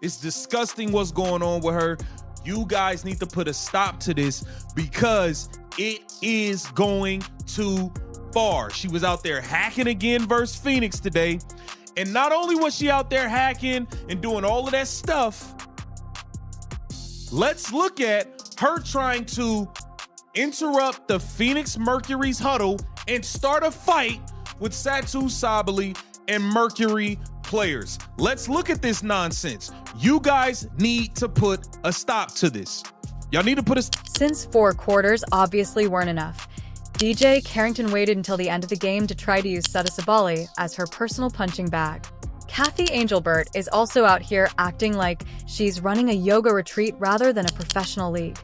It's disgusting what's going on with her. You guys need to put a stop to this because it is going too far. She was out there hacking again versus Phoenix today. And not only was she out there hacking and doing all of that stuff, let's look at her trying to interrupt the Phoenix Mercury's huddle and start a fight with Satou Sabally and Mercury players. Let's look at this nonsense. You guys need to put a stop to this. Y'all need to put a... Since 4 quarters obviously weren't enough, Dijonai Carrington waited until the end of the game to try to use Satou Sabally as her personal punching bag. Kathy Angelbert is also out here acting like she's running a yoga retreat rather than a professional league.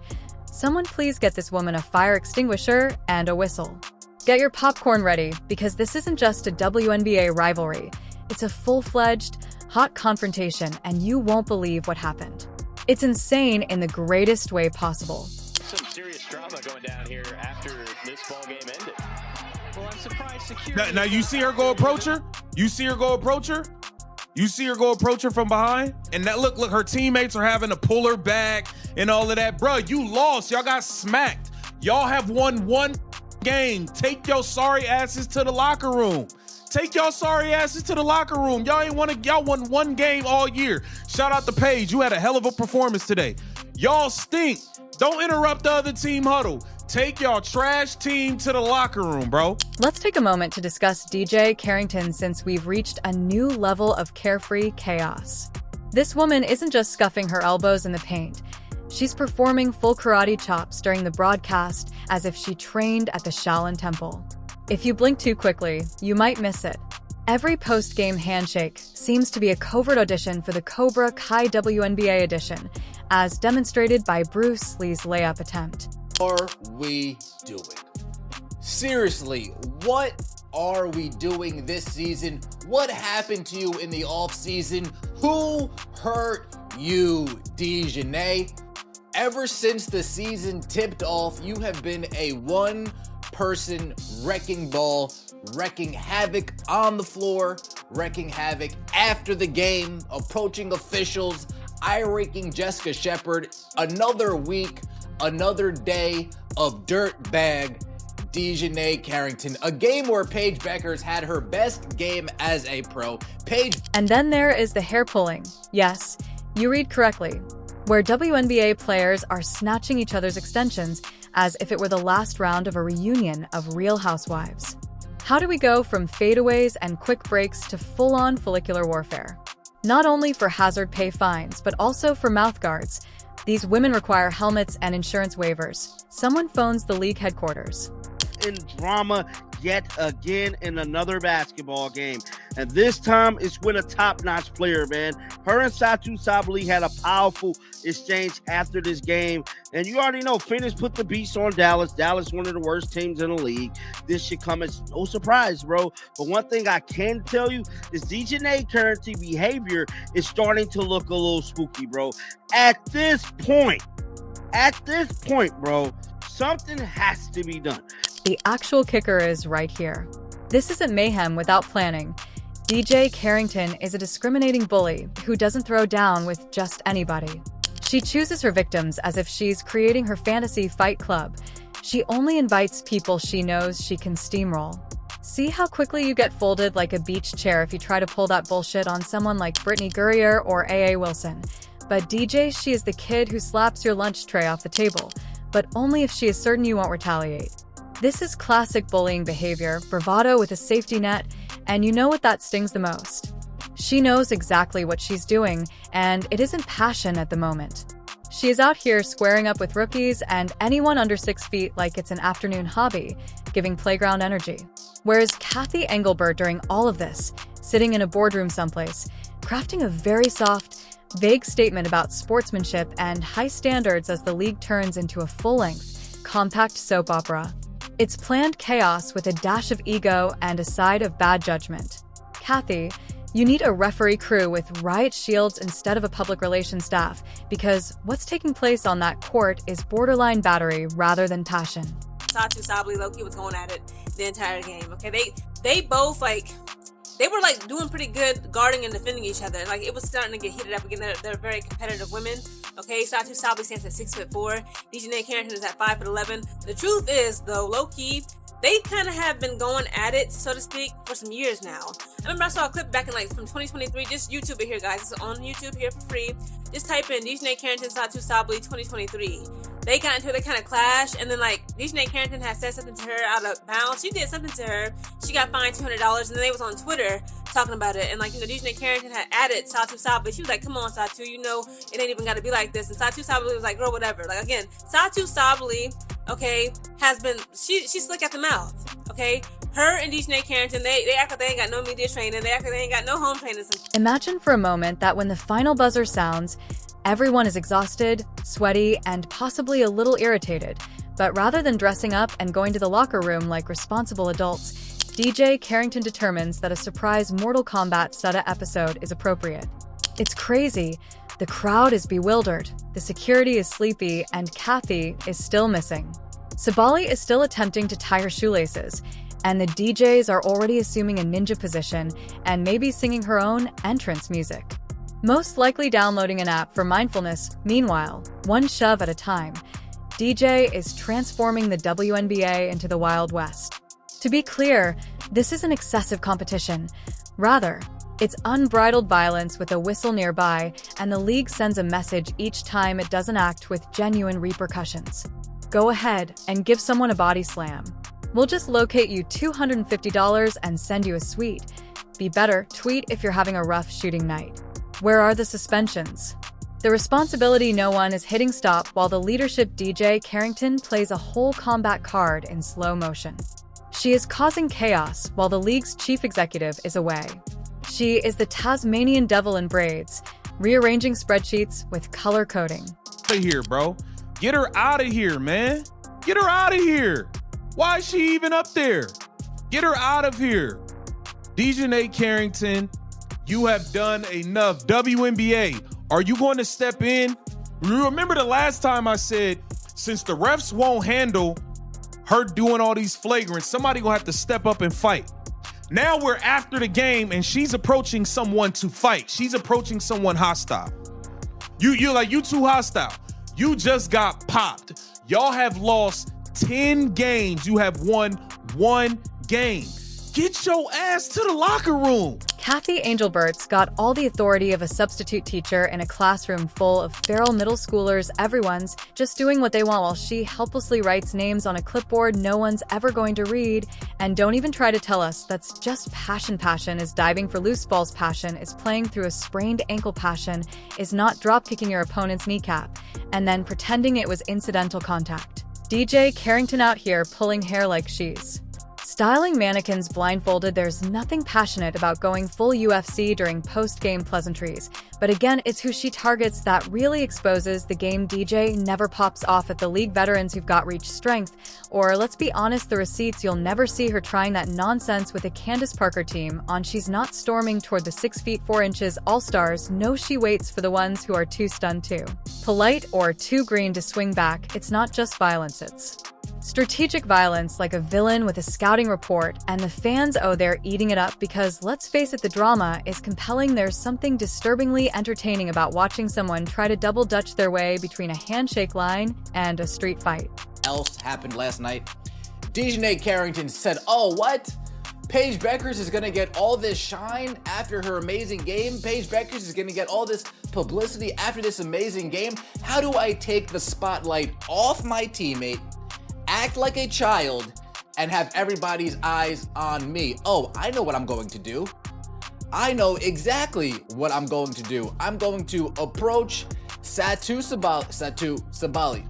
Someone please get this woman a fire extinguisher and a whistle. Get your popcorn ready, because this isn't just a WNBA rivalry. It's a full-fledged, hot confrontation, and you won't believe what happened. It's insane in the greatest way possible. Some serious drama going down here after this ball game ended. Well, I'm surprised security... Now you see her go approach her? You see her go approach her? You see her go approach her from behind? And that look, her teammates are having to pull her back and all of that. Bruh, you lost. Y'all got smacked. Y'all have won one game. Take your sorry asses to the locker room. Take y'all sorry asses to the locker room. Y'all won one game all year. Shout out to Paige. You had a hell of a performance today. Y'all stink. Don't interrupt the other team huddle. Take y'all trash team to the locker room, bro. Let's take a moment to discuss Dijonai Carrington, since we've reached a new level of carefree chaos. This woman isn't just scuffing her elbows in the paint. She's performing full karate chops during the broadcast as if she trained at the Shaolin Temple. If you blink too quickly, you might miss it. Every post-game handshake seems to be a covert audition for the Cobra Kai WNBA edition, as demonstrated by Bruce Lee's layup attempt. What are we doing? Seriously, what are we doing this season? What happened to you in the off-season? Who hurt you, Dijonai? Ever since the season tipped off, you have been a one-person wrecking ball, wrecking havoc on the floor, wrecking havoc after the game, approaching officials, eye-raking Jessica Shepard. Another week, another day of dirtbag Dijonai Carrington. A game where Paige Bueckers had her best game as a pro. And then there is the hair pulling. Yes, you read correctly. Where WNBA players are snatching each other's extensions as if it were the last round of a reunion of Real Housewives. How do we go from fadeaways and quick breaks to full-on follicular warfare? Not only for hazard pay fines, but also for mouth guards. These women require helmets and insurance waivers. Someone phones the league headquarters. In drama yet again in another basketball game, and this time it's with a top-notch player, man. Her and Satou Sabally had a powerful exchange after this game, and you already know Phoenix put the beast on Dallas. Dallas, one of the worst teams in the league. This should come as no surprise, bro. But one thing I can tell you is Dijonai Carrington behavior is starting to look a little spooky, bro. At this point, bro, something has to be done. The actual kicker is right here. This isn't mayhem without planning. Dijonai Carrington is a discriminating bully who doesn't throw down with just anybody. She chooses her victims as if she's creating her fantasy fight club. She only invites people she knows she can steamroll. See how quickly you get folded like a beach chair if you try to pull that bullshit on someone like Brittany Gurrier or A.A. Wilson. But DJ, she is the kid who slaps your lunch tray off the table, but only if she is certain you won't retaliate. This is classic bullying behavior, bravado with a safety net, and you know what that stings the most. She knows exactly what she's doing, and it isn't passion at the moment. She is out here squaring up with rookies and anyone under 6 feet like it's an afternoon hobby, giving playground energy. Whereas Kathy Engelbert during all of this, sitting in a boardroom someplace, crafting a very soft, vague statement about sportsmanship and high standards as the league turns into a full-length, compact soap opera. It's planned chaos with a dash of ego and a side of bad judgment. Kathy, you need a referee crew with riot shields instead of a public relations staff, because what's taking place on that court is borderline battery rather than passion. Satou Sabally, low-key was going at it the entire game. Okay, they both they were like doing pretty good guarding and defending each other. Like it was starting to get heated up again. They're very competitive women. Okay, Satou Sabally stands at 6'4". Dijonai Carrington is at 5'11". The truth is, though, low key, they kind of have been going at it, so to speak, for some years now. I remember I saw a clip back in like from 2023. Just YouTube it here, guys. It's on YouTube here for free. Just type in Dijonai Carrington Satou Sabally 2023. They got into it, they kind of clashed, and then like Dijonai Carrington had said something to her out of bounds. She did something to her. She got fined $200, and then they was on Twitter talking about it. And like, you know, Dijonai Carrington had added Satou Sabally. She was like, "Come on, Satou, you know it ain't even got to be like this." And Satou Sabally was like, "Girl, whatever." Like again, Satou Sabally, okay, has been she's slick at the mouth. Okay, her and Dijonai Carrington, they act like they ain't got no media training. They act like they ain't got no home training. Imagine for a moment that when the final buzzer sounds, everyone is exhausted, sweaty, and possibly a little irritated. But rather than dressing up and going to the locker room like responsible adults, DJ Carrington determines that a surprise Mortal Kombat Satou episode is appropriate. It's crazy. The crowd is bewildered, the security is sleepy, and Kathy is still missing. Sabally is still attempting to tie her shoelaces, and the DJs are already assuming a ninja position and maybe singing her own entrance music. Most likely downloading an app for mindfulness. Meanwhile, one shove at a time, DJ is transforming the WNBA into the Wild West. To be clear, this isn't excessive competition. Rather, it's unbridled violence with a whistle nearby, and the league sends a message each time it doesn't act with genuine repercussions. Go ahead and give someone a body slam. We'll just locate you $250 and send you a suite. Be better, tweet if you're having a rough shooting night. Where are the suspensions? The responsibility no one is hitting stop while the leadership DJ Carrington plays a whole combat card in slow motion. She is causing chaos while the league's chief executive is away. She is the Tasmanian devil in braids, rearranging spreadsheets with color coding. Out of here, bro. Get her out of here, man. Get her out of here. Why is she even up there? Get her out of here. Dijonai Carrington, you have done enough. WNBA, are you going to step in? You remember the last time I said, since the refs won't handle her doing all these flagrants, somebody gonna have to step up and fight. Now we're after the game and she's approaching someone to fight. She's approaching someone hostile. You're like, you too hostile. You just got popped. Y'all have lost 10 games. You have won 1 game. Get your ass to the locker room. Kathy Angelbert's got all the authority of a substitute teacher in a classroom full of feral middle schoolers. Everyone's just doing what they want while she helplessly writes names on a clipboard no one's ever going to read. And don't even try to tell us that's just passion. Passion is diving for loose balls. Passion is playing through a sprained ankle. Passion is not drop-kicking your opponent's kneecap and then pretending it was incidental contact. DJ Carrington out here pulling hair like she's styling mannequins blindfolded. There's nothing passionate about going full UFC during post-game pleasantries. But again, it's who she targets that really exposes the game. DJ never pops off at the league veterans who've got reach strength. Or let's be honest, the receipts, you'll never see her trying that nonsense with a Candace Parker team on. She's not storming toward the 6 feet 4 inches all-stars. No, she waits for the ones who are too stunned too polite or too green to swing back. It's not just violence, it's strategic violence, like a villain with a scouting report, and the fans, oh, they're eating it up because, let's face it, the drama is compelling. There's something disturbingly entertaining about watching someone try to double dutch their way between a handshake line and a street fight. Else happened last night. Dijonai Carrington said, "Oh, what? Paige Beckers is going to get all this shine after her amazing game? Paige Beckers is going to get all this publicity after this amazing game? How do I take the spotlight off my teammate, act like a child, and have everybody's eyes on me? Oh, I know what I'm going to do. I know exactly what I'm going to do. I'm going to approach Satou Sabally.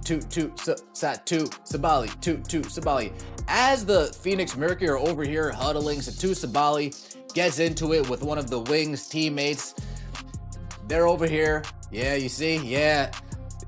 As the Phoenix Mercury are over here huddling, Satou Sabally gets into it with one of the Wings teammates. They're over here. Yeah, you see? Yeah,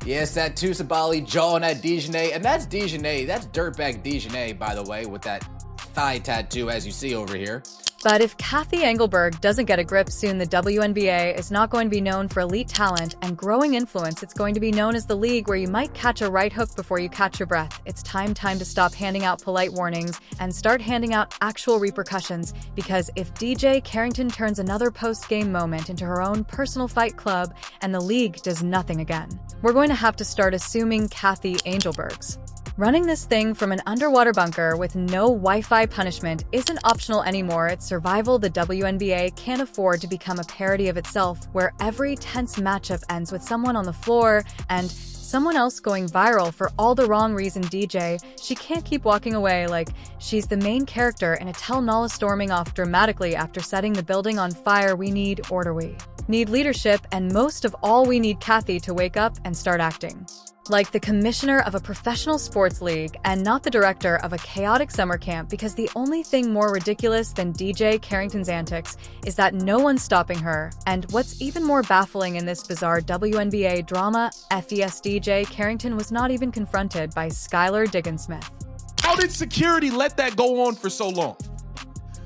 Satou Sabally jawing at Dijonai. And that's Dijonai. That's dirtbag Dijonai, by the way, with that thigh tattoo, as you see over here. But if Kathy Engelberg doesn't get a grip soon, the WNBA is not going to be known for elite talent and growing influence. It's going to be known as the league where you might catch a right hook before you catch your breath. It's time to stop handing out polite warnings and start handing out actual repercussions, because if DJ Carrington turns another post-game moment into her own personal fight club and the league does nothing again, we're going to have to start assuming Kathy Engelbergs. Running this thing from an underwater bunker with no Wi-Fi punishment isn't optional anymore. It's survival. The WNBA can't afford to become a parody of itself, where every tense matchup ends with someone on the floor and someone else going viral for all the wrong reason. DJ, she can't keep walking away like she's the main character in a telenovela, storming off dramatically after setting the building on fire. We need order, we need leadership, and most of all, we need Kathy to wake up and start acting like the commissioner of a professional sports league and not the director of a chaotic summer camp, because the only thing more ridiculous than DJ Carrington's antics is that no one's stopping her. And what's even more baffling in this bizarre WNBA drama, DJ Carrington was not even confronted by Skylar Diggins-Smith. How did security let that go on for so long?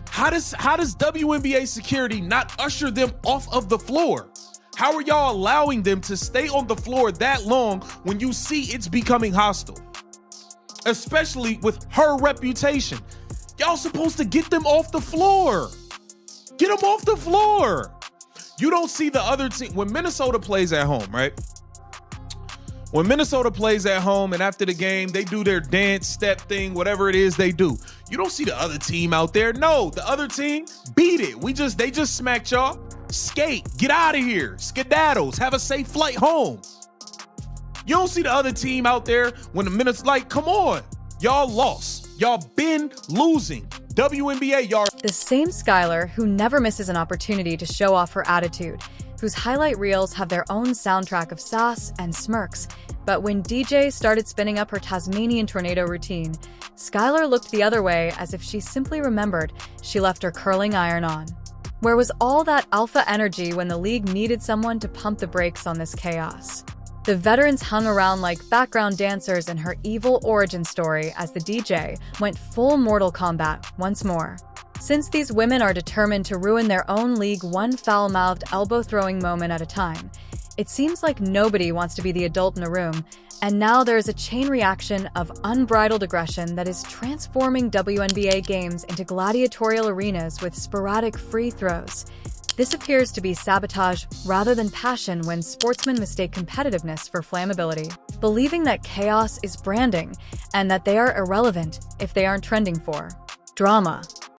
How does WNBA security not usher them off of the floor? How are y'all allowing them to stay on the floor that long when you see it's becoming hostile? Especially with her reputation. Y'all supposed to get them off the floor. Get them off the floor. You don't see the other team. When Minnesota plays at home, right? When Minnesota plays at home and after the game, they do their dance, step thing, whatever it is they do. You don't see the other team out there. No, the other team beat it. They just smacked y'all. Skate, get out of here, skedaddles, have a safe flight home. You don't see the other team out there when the minutes, like, come on, y'all lost. Y'all been losing. WNBA, y'all. The same Skylar who never misses an opportunity to show off her attitude, whose highlight reels have their own soundtrack of sass and smirks. But when DJ started spinning up her Tasmanian tornado routine, Skylar looked the other way as if she simply remembered she left her curling iron on. Where was all that alpha energy when the league needed someone to pump the brakes on this chaos? The veterans hung around like background dancers in her evil origin story as the DJ went full Mortal Kombat once more. Since these women are determined to ruin their own league one foul-mouthed elbow-throwing moment at a time, it seems like nobody wants to be the adult in the room, and now there is a chain reaction of unbridled aggression that is transforming WNBA games into gladiatorial arenas with sporadic free throws. This appears to be sabotage rather than passion when sportsmen mistake competitiveness for flammability, believing that chaos is branding and that they are irrelevant if they aren't trending for drama.